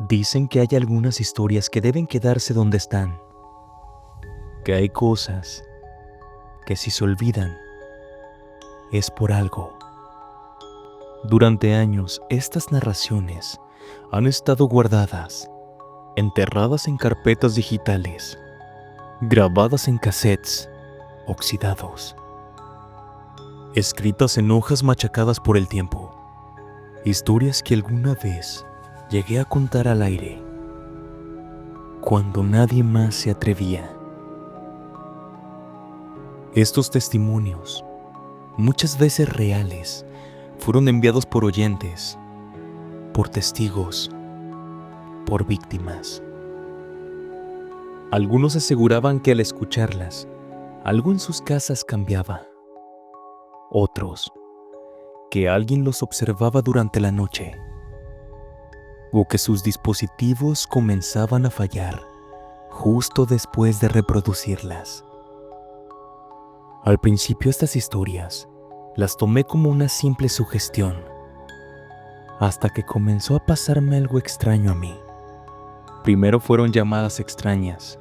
Dicen que hay algunas historias que deben quedarse donde están, que hay cosas que si se olvidan es por algo. Durante años estas narraciones han estado guardadas, enterradas en carpetas digitales, grabadas en cassettes oxidados, escritas en hojas machacadas por el tiempo, historias que alguna vez llegué a contar al aire, cuando nadie más se atrevía. Estos testimonios, muchas veces reales, fueron enviados por oyentes, por testigos, por víctimas. Algunos aseguraban que al escucharlas, algo en sus casas cambiaba. Otros, que alguien los observaba durante la noche, o que sus dispositivos comenzaban a fallar justo después de reproducirlas. Al principio estas historias las tomé como una simple sugestión, hasta que comenzó a pasarme algo extraño a mí. Primero fueron llamadas extrañas,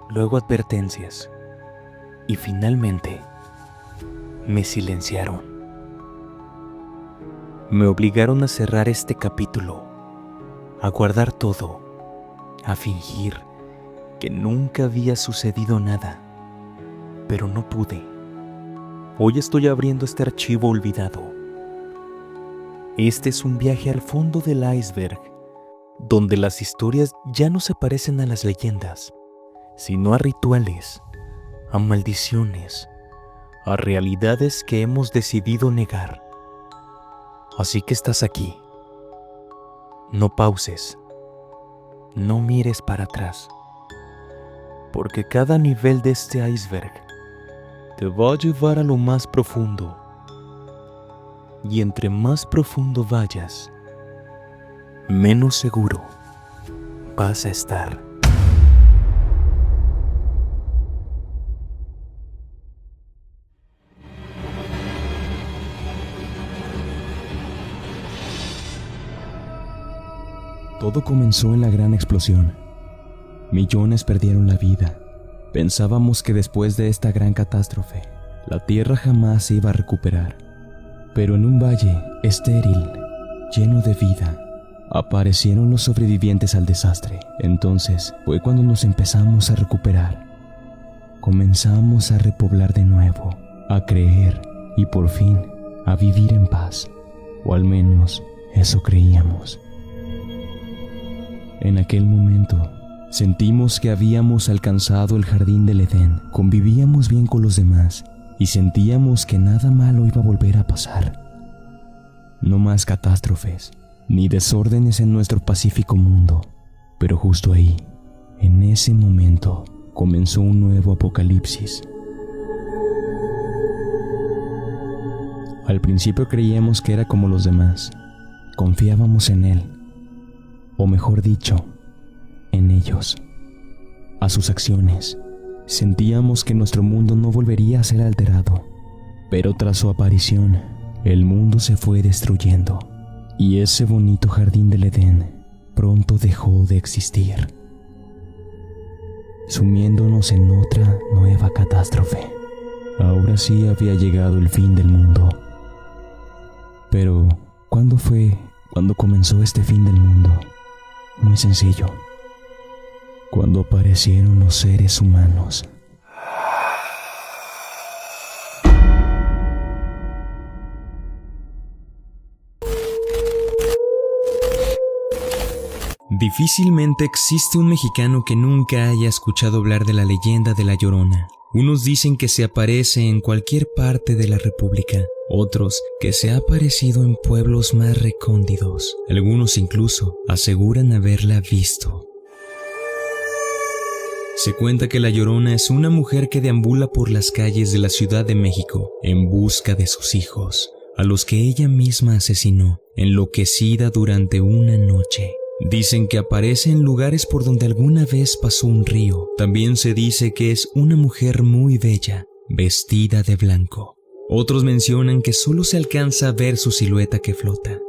luego advertencias, y finalmente me silenciaron. Me obligaron a cerrar este capítulo, a guardar todo, a fingir que nunca había sucedido nada, pero no pude. Hoy estoy abriendo este archivo olvidado. Este es un viaje al fondo del iceberg, donde las historias ya no se parecen a las leyendas, sino a rituales, a maldiciones, a realidades que hemos decidido negar. Así que estás aquí. No pauses, no mires para atrás, porque cada nivel de este iceberg te va a llevar a lo más profundo. Y entre más profundo vayas, menos seguro vas a estar. Todo comenzó en la gran explosión. Millones perdieron la vida. Pensábamos que después de esta gran catástrofe, la Tierra jamás se iba a recuperar. Pero en un valle estéril, lleno de vida, aparecieron los sobrevivientes al desastre. Entonces fue cuando nos empezamos a recuperar. Comenzamos a repoblar de nuevo, a creer y por fin a vivir en paz. O al menos eso creíamos. En aquel momento, sentimos que habíamos alcanzado el jardín del Edén, convivíamos bien con los demás y sentíamos que nada malo iba a volver a pasar. No más catástrofes, ni desórdenes en nuestro pacífico mundo. Pero justo ahí, en ese momento, comenzó un nuevo apocalipsis. Al principio creíamos que era como los demás, confiábamos en él. O mejor dicho, en ellos, a sus acciones. Sentíamos que nuestro mundo no volvería a ser alterado, pero tras su aparición, el mundo se fue destruyendo y ese bonito jardín del Edén pronto dejó de existir, sumiéndonos en otra nueva catástrofe. Ahora sí había llegado el fin del mundo. Pero, ¿cuándo fue cuando comenzó este fin del mundo? Muy sencillo. Cuando aparecieron los seres humanos. Difícilmente existe un mexicano que nunca haya escuchado hablar de la leyenda de La Llorona. Unos dicen que se aparece en cualquier parte de la República, otros que se ha aparecido en pueblos más recónditos. Algunos incluso aseguran haberla visto. Se cuenta que La Llorona es una mujer que deambula por las calles de la Ciudad de México en busca de sus hijos, a los que ella misma asesinó, enloquecida durante una noche. Dicen que aparece en lugares por donde alguna vez pasó un río. También se dice que es una mujer muy bella, vestida de blanco. Otros mencionan que solo se alcanza a ver su silueta que flota.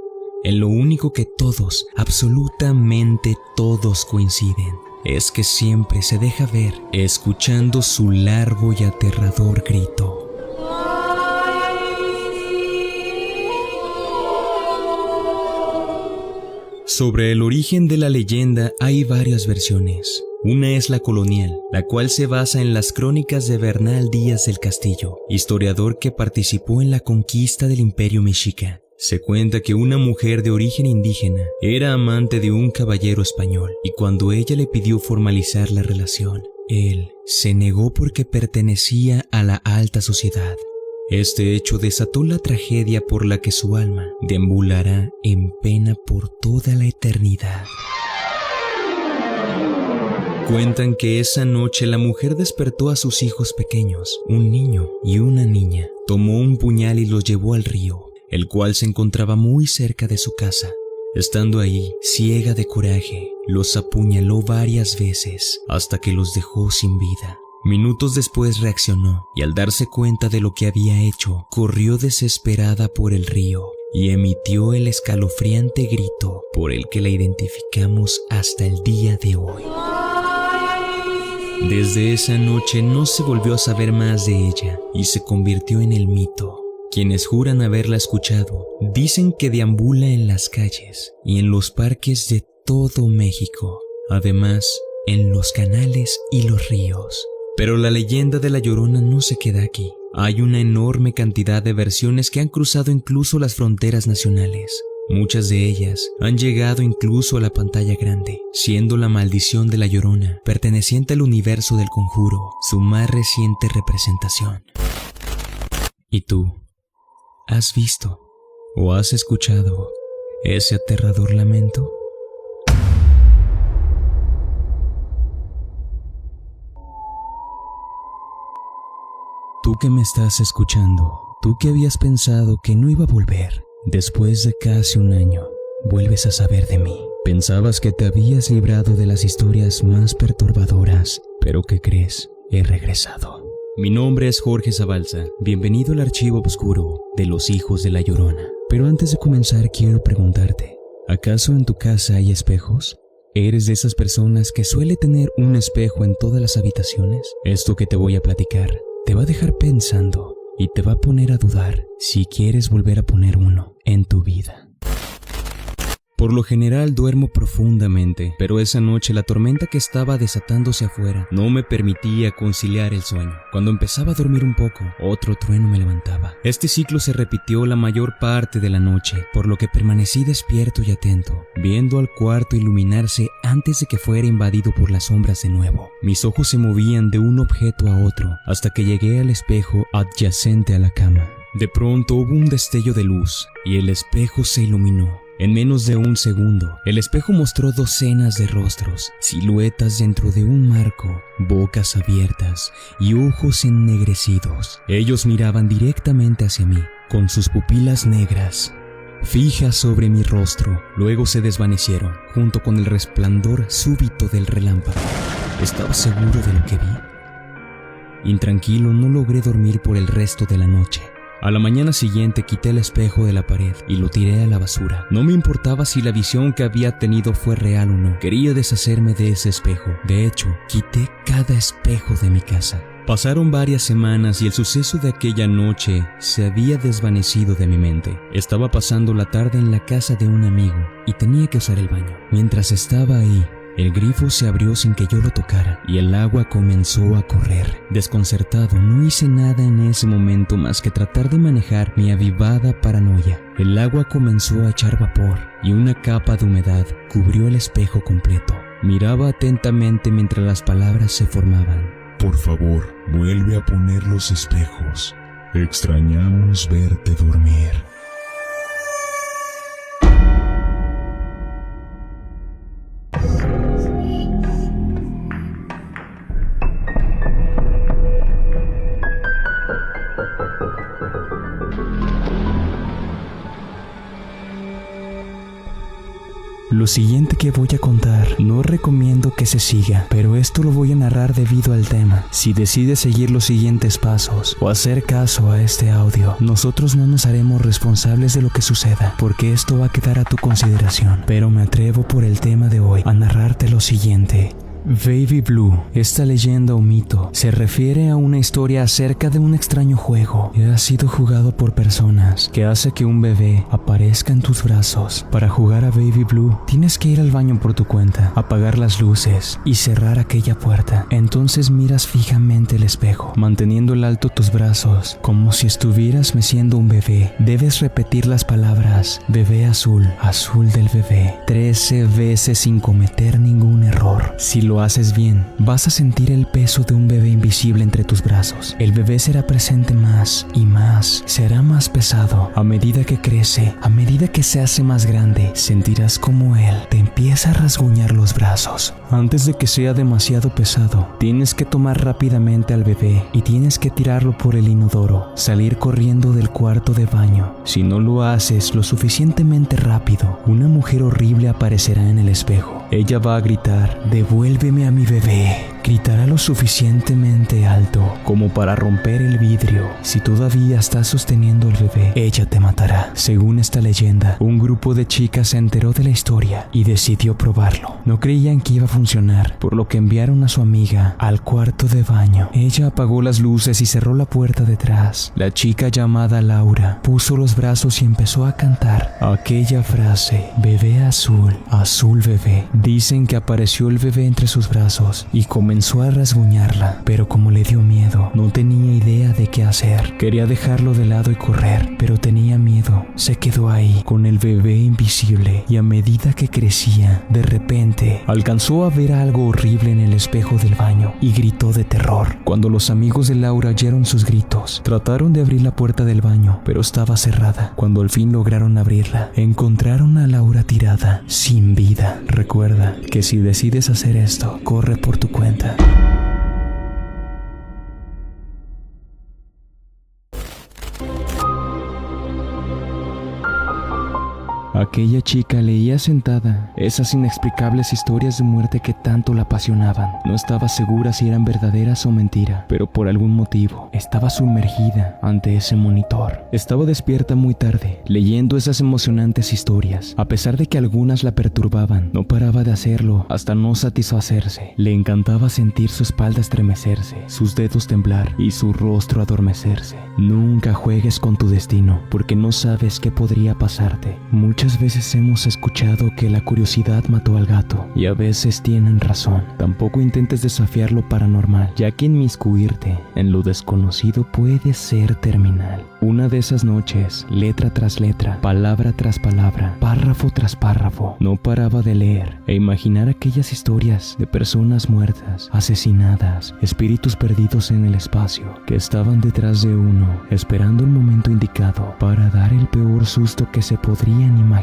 en lo único que todos, absolutamente todos coinciden, es que siempre se deja ver escuchando su largo y aterrador grito. Sobre el origen de la leyenda hay varias versiones. Una es la colonial, la cual se basa en las crónicas de Bernal Díaz del Castillo, historiador que participó en la conquista del Imperio Mexica. Se cuenta que una mujer de origen indígena era amante de un caballero español y cuando ella le pidió formalizar la relación, él se negó porque pertenecía a la alta sociedad. Este hecho desató la tragedia por la que su alma deambulará en pena por toda la eternidad. Cuentan que esa noche la mujer despertó a sus hijos pequeños, un niño y una niña. Tomó un puñal y los llevó al río, el cual se encontraba muy cerca de su casa. Estando ahí, ciega de coraje, los apuñaló varias veces hasta que los dejó sin vida. Minutos después reaccionó y al darse cuenta de lo que había hecho, corrió desesperada por el río y emitió el escalofriante grito por el que la identificamos hasta el día de hoy. Desde esa noche no se volvió a saber más de ella y se convirtió en el mito. Quienes juran haberla escuchado dicen que deambula en las calles y en los parques de todo México, además en los canales y los ríos. Pero la leyenda de La Llorona no se queda aquí. Hay una enorme cantidad de versiones que han cruzado incluso las fronteras nacionales. Muchas de ellas han llegado incluso a la pantalla grande, siendo La Maldición de La Llorona, perteneciente al universo del Conjuro, su más reciente representación. ¿Y tú? ¿Has visto o has escuchado ese aterrador lamento? Tú que me estás escuchando, tú que habías pensado que no iba a volver, después de casi un año, vuelves a saber de mí. Pensabas que te habías librado de las historias más perturbadoras, pero ¿qué crees? He regresado. Mi nombre es Jorge Zabalza, bienvenido al archivo oscuro de los hijos de La Llorona. Pero antes de comenzar quiero preguntarte, ¿acaso en tu casa hay espejos? ¿Eres de esas personas que suele tener un espejo en todas las habitaciones? Esto que te voy a platicar te va a dejar pensando y te va a poner a dudar si quieres volver a poner uno en tu vida. Por lo general duermo profundamente, pero esa noche la tormenta que estaba desatándose afuera no me permitía conciliar el sueño. Cuando empezaba a dormir un poco, otro trueno me levantaba. Este ciclo se repitió la mayor parte de la noche, por lo que permanecí despierto y atento, viendo al cuarto iluminarse antes de que fuera invadido por las sombras de nuevo. Mis ojos se movían de un objeto a otro, hasta que llegué al espejo adyacente a la cama. De pronto hubo un destello de luz, y el espejo se iluminó. En menos de un segundo, el espejo mostró docenas de rostros, siluetas dentro de un marco, bocas abiertas y ojos ennegrecidos. Ellos miraban directamente hacia mí, con sus pupilas negras, fijas sobre mi rostro. Luego se desvanecieron, junto con el resplandor súbito del relámpago. ¿Estaba seguro de lo que vi? Intranquilo, no logré dormir por el resto de la noche. A la mañana siguiente quité el espejo de la pared y lo tiré a la basura. No me importaba si la visión que había tenido fue real o no. Quería deshacerme de ese espejo. De hecho, quité cada espejo de mi casa. Pasaron varias semanas y el suceso de aquella noche se había desvanecido de mi mente. Estaba pasando la tarde en la casa de un amigo y tenía que usar el baño. Mientras estaba ahí, el grifo se abrió sin que yo lo tocara y el agua comenzó a correr. Desconcertado, no hice nada en ese momento más que tratar de manejar mi avivada paranoia. El agua comenzó a echar vapor y una capa de humedad cubrió el espejo completo. Miraba atentamente mientras las palabras se formaban. Por favor, vuelve a poner los espejos. Extrañamos verte dormir. Lo siguiente que voy a contar no recomiendo que se siga, pero esto lo voy a narrar debido al tema. Si decides seguir los siguientes pasos o hacer caso a este audio, nosotros no nos haremos responsables de lo que suceda, porque esto va a quedar a tu consideración. Pero me atrevo por el tema de hoy a narrarte lo siguiente. Baby Blue, esta leyenda o mito, se refiere a una historia acerca de un extraño juego que ha sido jugado por personas que hace que un bebé aparezca en tus brazos. Para jugar a Baby Blue, tienes que ir al baño por tu cuenta, apagar las luces y cerrar aquella puerta. Entonces miras fijamente el espejo, manteniendo en alto tus brazos, como si estuvieras meciendo un bebé. Debes repetir las palabras bebé azul, azul del bebé, 13 veces sin cometer ningún error. Si lo haces bien, vas a sentir el peso de un bebé invisible entre tus brazos. El bebé será presente más y más, será más pesado. A medida que crece, a medida que se hace más grande, sentirás como él te empieza a rasguñar los brazos. Antes de que sea demasiado pesado, tienes que tomar rápidamente al bebé y tienes que tirarlo por el inodoro, salir corriendo del cuarto de baño. Si no lo haces lo suficientemente rápido, una mujer horrible aparecerá en el espejo. Ella va a gritar, "Devuélveme a mi bebé". Gritará lo suficientemente alto como para romper el vidrio. Si todavía estás sosteniendo al bebé, ella te matará. Según esta leyenda, un grupo de chicas se enteró de la historia y decidió probarlo. No creían que iba a funcionar, por lo que enviaron a su amiga al cuarto de baño. Ella apagó las luces y cerró la puerta detrás. La chica llamada Laura puso los brazos y empezó a cantar aquella frase, bebé azul, azul bebé. Dicen que apareció el bebé entre sus brazos y comenzó a rasguñarla, pero como le dio miedo, no tenía idea de qué hacer. Quería dejarlo de lado y correr, pero tenía miedo. Se quedó ahí, con el bebé invisible, y a medida que crecía, de repente, alcanzó a ver algo horrible en el espejo del baño y gritó de terror. Cuando los amigos de Laura oyeron sus gritos, trataron de abrir la puerta del baño, pero estaba cerrada. Cuando al fin lograron abrirla, encontraron a Laura tirada, sin vida. Recuerda que si decides hacer esto, corre por tu cuenta. Aquella chica leía sentada esas inexplicables historias de muerte que tanto la apasionaban. No estaba segura si eran verdaderas o mentira, pero por algún motivo estaba sumergida ante ese monitor. Estaba despierta muy tarde, leyendo esas emocionantes historias. A pesar de que algunas la perturbaban, no paraba de hacerlo hasta no satisfacerse. Le encantaba sentir su espalda estremecerse, sus dedos temblar y su rostro adormecerse. Nunca juegues con tu destino, porque no sabes qué podría pasarte. Muchas veces hemos escuchado que la curiosidad mató al gato, y a veces tienen razón. Tampoco intentes desafiar lo paranormal, ya que inmiscuirte en lo desconocido puede ser terminal. Una de esas noches, letra tras letra, palabra tras palabra, párrafo tras párrafo, no paraba de leer e imaginar aquellas historias de personas muertas, asesinadas, espíritus perdidos en el espacio, que estaban detrás de uno, esperando el momento indicado para dar el peor susto que se podrían imaginar.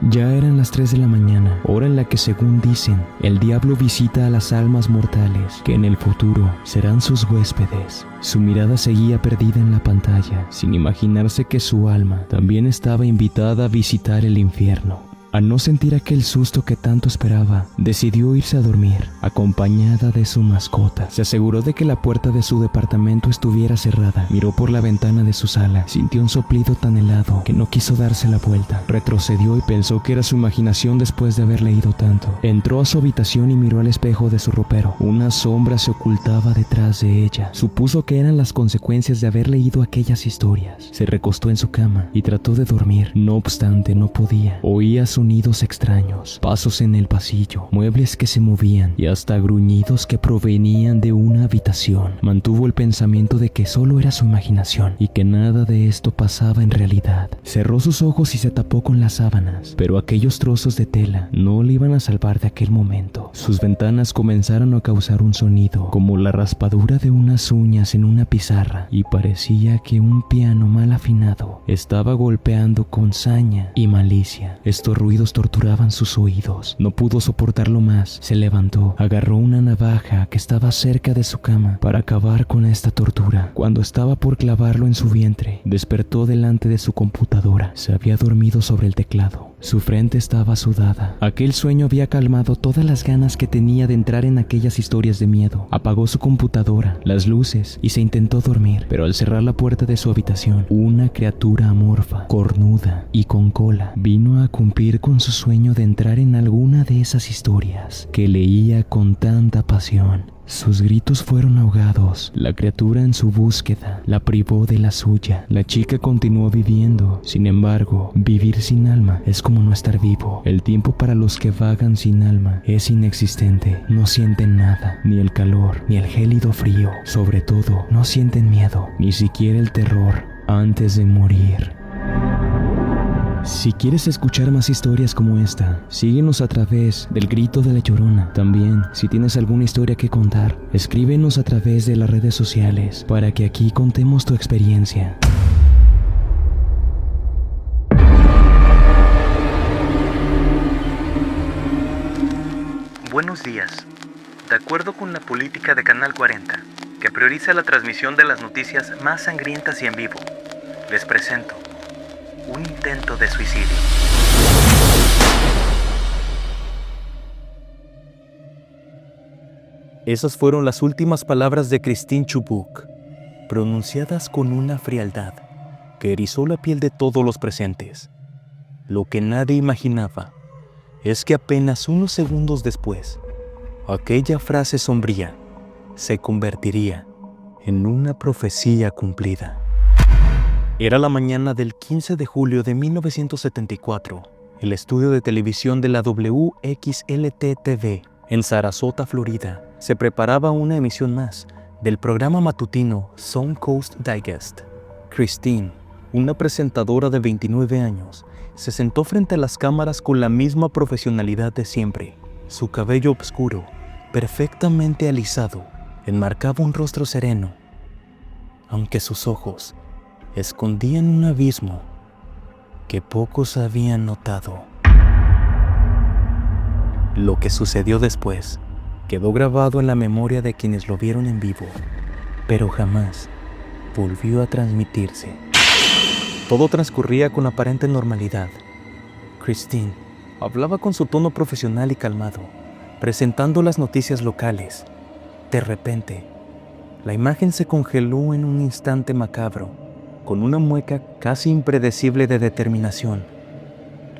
Ya eran las 3 de la mañana, hora en la que, según dicen, el diablo visita a las almas mortales que en el futuro serán sus huéspedes. Su mirada seguía perdida en la pantalla, sin imaginarse que su alma también estaba invitada a visitar el infierno. Al no sentir aquel susto que tanto esperaba, decidió irse a dormir, acompañada de su mascota. Se aseguró de que la puerta de su departamento estuviera cerrada. Miró por la ventana de su sala, sintió un soplido tan helado que no quiso darse la vuelta. Retrocedió y pensó que era su imaginación después de haber leído tanto. Entró a su habitación y miró al espejo de su ropero. Una sombra se ocultaba detrás de ella. Supuso que eran las consecuencias de haber leído aquellas historias. Se recostó en su cama y trató de dormir. No obstante, no podía. Oía sonidos extraños, pasos en el pasillo, muebles que se movían y hasta gruñidos que provenían de una habitación. Mantuvo el pensamiento de que solo era su imaginación y que nada de esto pasaba en realidad. Cerró sus ojos y se tapó con las sábanas, pero aquellos trozos de tela no le iban a salvar de aquel momento. Sus ventanas comenzaron a causar un sonido como la raspadura de unas uñas en una pizarra, y parecía que un piano mal afinado estaba golpeando con saña y malicia. Estos ruidos torturaban sus oídos. No pudo soportarlo más. Se levantó, agarró una navaja que estaba cerca de su cama para acabar con esta tortura. Cuando estaba por clavarlo en su vientre, despertó delante de su computadora. Se había dormido sobre el teclado. Su frente estaba sudada. Aquel sueño había calmado todas las ganas que tenía de entrar en aquellas historias de miedo. Apagó su computadora, las luces y se intentó dormir, pero al cerrar la puerta de su habitación, una criatura amorfa, cornuda y con cola vino a cumplir con su sueño de entrar en alguna de esas historias que leía con tanta pasión. Sus gritos fueron ahogados. La criatura en su búsqueda la privó de la suya. La chica continuó viviendo. Sin embargo, vivir sin alma es como no estar vivo. El tiempo para los que vagan sin alma es inexistente. No sienten nada, ni el calor, ni el gélido frío. Sobre todo, no sienten miedo, ni siquiera el terror antes de morir. Si quieres escuchar más historias como esta, síguenos a través del Grito de la Llorona. También, si tienes alguna historia que contar, escríbenos a través de las redes sociales para que aquí contemos tu experiencia. Buenos días. De acuerdo con la política de Canal 40, que prioriza la transmisión de las noticias más sangrientas y en vivo, les presento un intento de suicidio. Esas fueron las últimas palabras de Christine Chubbuck, pronunciadas con una frialdad que erizó la piel de todos los presentes. Lo que nadie imaginaba es que apenas unos segundos después, aquella frase sombría se convertiría en una profecía cumplida. Era la mañana del 15 de julio de 1974. El estudio de televisión de la WXLT-TV en Sarasota, Florida, se preparaba una emisión más del programa matutino Sun Coast Digest. Christine, una presentadora de 29 años, se sentó frente a las cámaras con la misma profesionalidad de siempre. Su cabello oscuro, perfectamente alisado, enmarcaba un rostro sereno, aunque sus ojos escondían un abismo que pocos habían notado. Lo que sucedió después quedó grabado en la memoria de quienes lo vieron en vivo, pero jamás volvió a transmitirse. Todo transcurría con aparente normalidad. Christine hablaba con su tono profesional y calmado, presentando las noticias locales. De repente, la imagen se congeló en un instante macabro, con una mueca casi impredecible de determinación.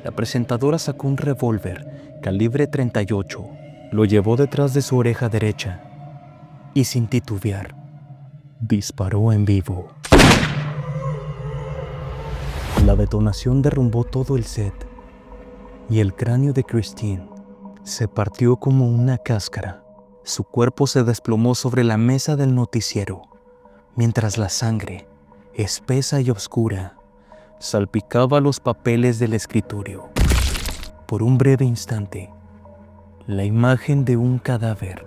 La presentadora sacó un revólver calibre 38, lo llevó detrás de su oreja derecha y sin titubear, disparó en vivo. La detonación derrumbó todo el set y el cráneo de Christine se partió como una cáscara. Su cuerpo se desplomó sobre la mesa del noticiero, mientras la sangre, espesa y oscura, salpicaba los papeles del escritorio. Por un breve instante, la imagen de un cadáver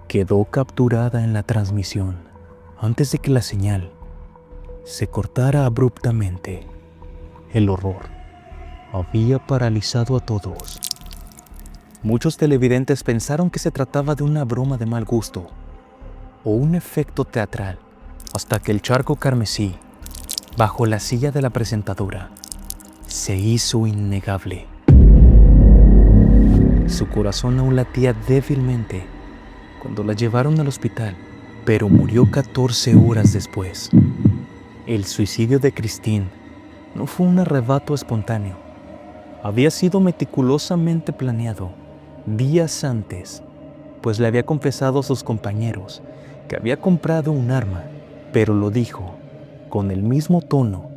quedó capturada en la transmisión, antes de que la señal se cortara abruptamente. El horror había paralizado a todos. Muchos televidentes pensaron que se trataba de una broma de mal gusto o un efecto teatral, hasta que el charco carmesí bajo la silla de la presentadora se hizo innegable. Su corazón aún latía débilmente cuando la llevaron al hospital, pero murió 14 horas después. El suicidio de Christine no fue un arrebato espontáneo. Había sido meticulosamente planeado días antes, pues le había confesado a sus compañeros que había comprado un arma, pero lo dijo con el mismo tono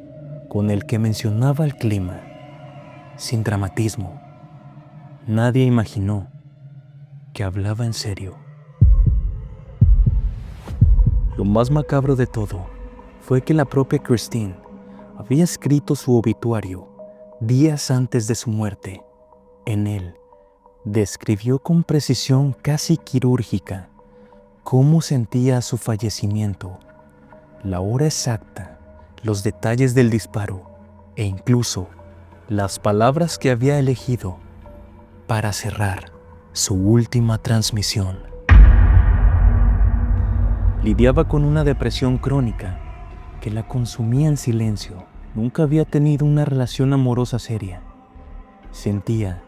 con el que mencionaba el clima, sin dramatismo. Nadie imaginó que hablaba en serio. Lo más macabro de todo fue que la propia Christine había escrito su obituario días antes de su muerte. En él, describió con precisión casi quirúrgica cómo sentía a su fallecimiento, la hora exacta, los detalles del disparo e incluso las palabras que había elegido para cerrar su última transmisión. Lidiaba con una depresión crónica que la consumía en silencio. Nunca había tenido una relación amorosa seria Sentía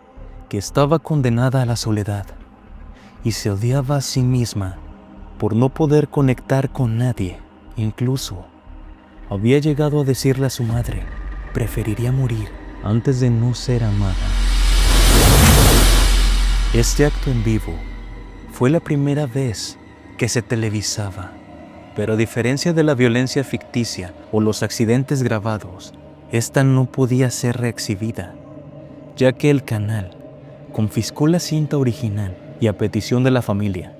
que estaba condenada a la soledad y se odiaba a sí misma por no poder conectar con nadie. Incluso había llegado a decirle a su madre, preferiría morir antes de no ser amada. Este acto en vivo fue la primera vez que se televisaba, pero a diferencia de la violencia ficticia o los accidentes grabados, esta no podía ser reexhibida, ya que el canal confiscó la cinta original y a petición de la familia,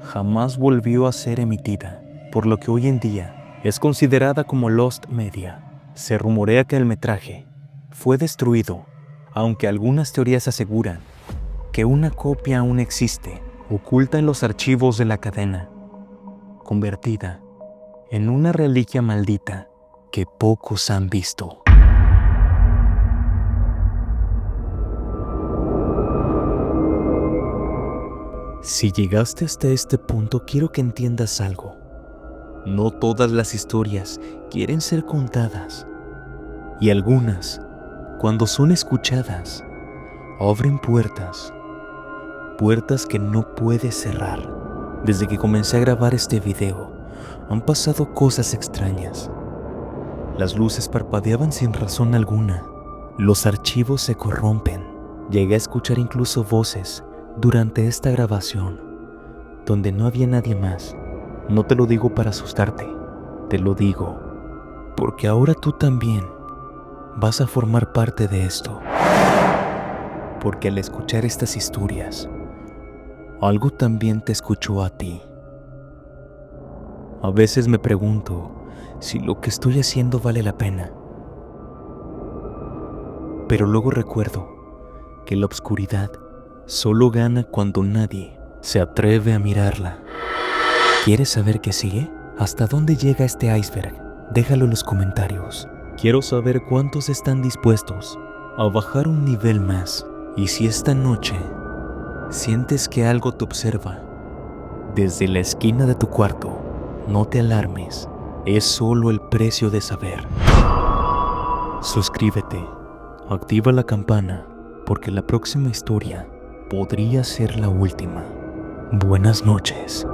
jamás volvió a ser emitida, por lo que hoy en día es considerada como Lost Media. Se rumorea que el metraje fue destruido, aunque algunas teorías aseguran que una copia aún existe, oculta en los archivos de la cadena, convertida en una reliquia maldita que pocos han visto. Si llegaste hasta este punto, quiero que entiendas algo. No todas las historias quieren ser contadas, y algunas, cuando son escuchadas, abren puertas que no puedes cerrar. Desde que comencé a grabar este video, han pasado cosas extrañas. Las luces parpadeaban sin razón alguna. Los archivos se corrompen. Llegué a escuchar incluso voces durante esta grabación, donde no había nadie más. No te lo digo para asustarte, te lo digo porque ahora tú también vas a formar parte de esto. Porque al escuchar estas historias, algo también te escuchó a ti. A veces me pregunto si lo que estoy haciendo vale la pena. Pero luego recuerdo que la oscuridad solo gana cuando nadie se atreve a mirarla. ¿Quieres saber qué sigue? ¿Hasta dónde llega este iceberg? Déjalo en los comentarios. Quiero saber cuántos están dispuestos a bajar un nivel más. Y si esta noche sientes que algo te observa desde la esquina de tu cuarto, no te alarmes. Es solo el precio de saber. Suscríbete, activa la campana, porque la próxima historia podría ser la última. Buenas noches.